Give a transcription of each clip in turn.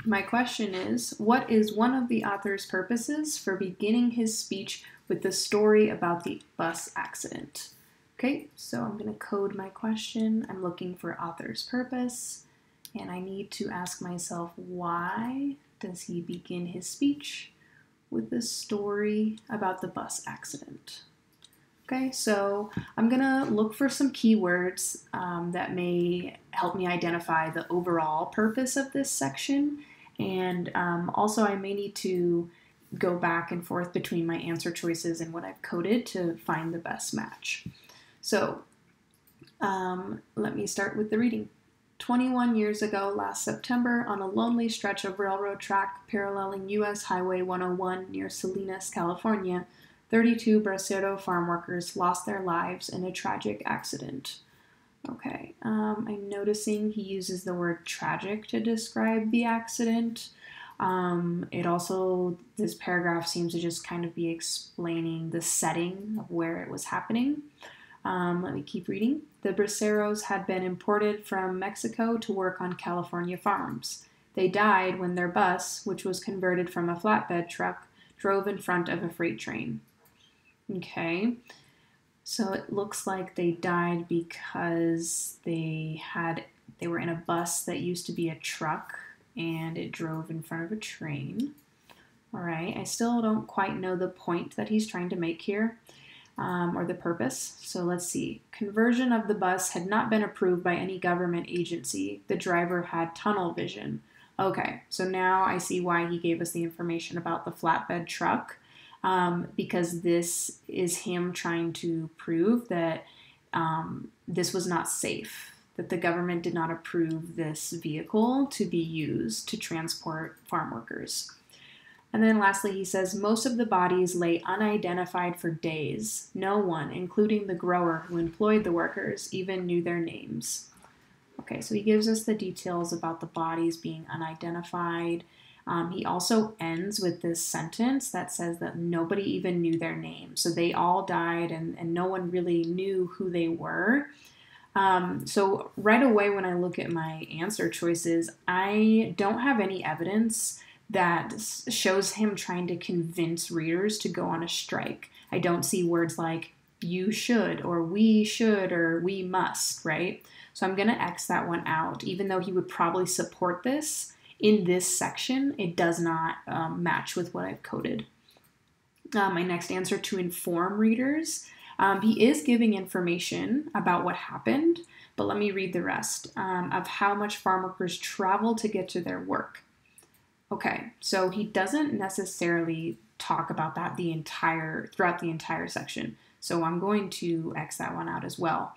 My question is, what is one of the author's purposes for beginning his speech with the story about the bus accident? Okay, so I'm going to code my question. I'm looking for author's purpose, and I need to ask myself, why does he begin his speech with the story about the bus accident? Okay, so I'm gonna look for some keywords that may help me identify the overall purpose of this section, and also I may need to go back and forth between my answer choices and what I've coded to find the best match. So let me start with the reading. 21 years ago, last September, on a lonely stretch of railroad track paralleling U.S. Highway 101 near Salinas, California, 32 Bracero farm workers lost their lives in a tragic accident. Okay, I'm noticing he uses the word tragic to describe the accident. This paragraph seems to just kind of be explaining the setting of where it was happening. Let me keep reading. The Braceros had been imported from Mexico to work on California farms. They died when their bus, which was converted from a flatbed truck, drove in front of a freight train. Okay, so it looks like they died because they were in a bus that used to be a truck and it drove in front of a train. All right, I still don't quite know the point that he's trying to make here. Or the purpose. So let's see. Conversion of the bus had not been approved by any government agency. The driver had tunnel vision. Okay, so now I see why he gave us the information about the flatbed truck, because this is him trying to prove that this was not safe, that the government did not approve this vehicle to be used to transport farm workers. And then lastly, he says, most of the bodies lay unidentified for days. No one, including the grower who employed the workers, even knew their names. Okay, so he gives us the details about the bodies being unidentified. He also ends with this sentence that says that nobody even knew their name. So they all died and no one really knew who they were. So right away when I look at my answer choices, I don't have any evidence that shows him trying to convince readers to go on a strike. I don't see words like you should or we must, right? So I'm going to X that one out. Even though he would probably support this, in this section, it does not match with what I've coded. My next answer, to inform readers. He is giving information about what happened, but let me read the rest of how much farm workers travel to get to their work. Okay, so he doesn't necessarily talk about that throughout the entire section. So I'm going to X that one out as well.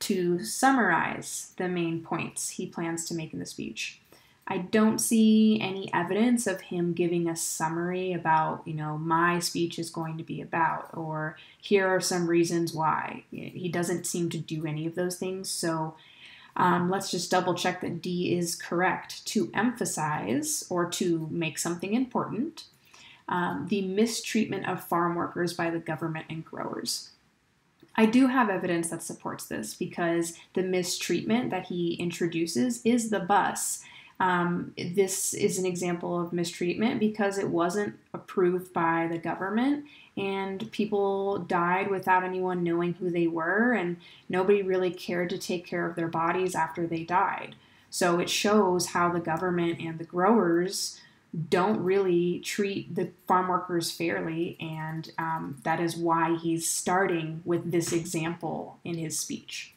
To summarize the main points he plans to make in the speech. I don't see any evidence of him giving a summary about, my speech is going to be about, or here are some reasons why. He doesn't seem to do any of those things, so let's just double check that D is correct. To emphasize or to make something important, the mistreatment of farm workers by the government and growers. I do have evidence that supports this because the mistreatment that he introduces is the bus. This is an example of mistreatment because it wasn't approved by the government and people died without anyone knowing who they were, and nobody really cared to take care of their bodies after they died. So it shows how the government and the growers don't really treat the farm workers fairly, and that is why he's starting with this example in his speech.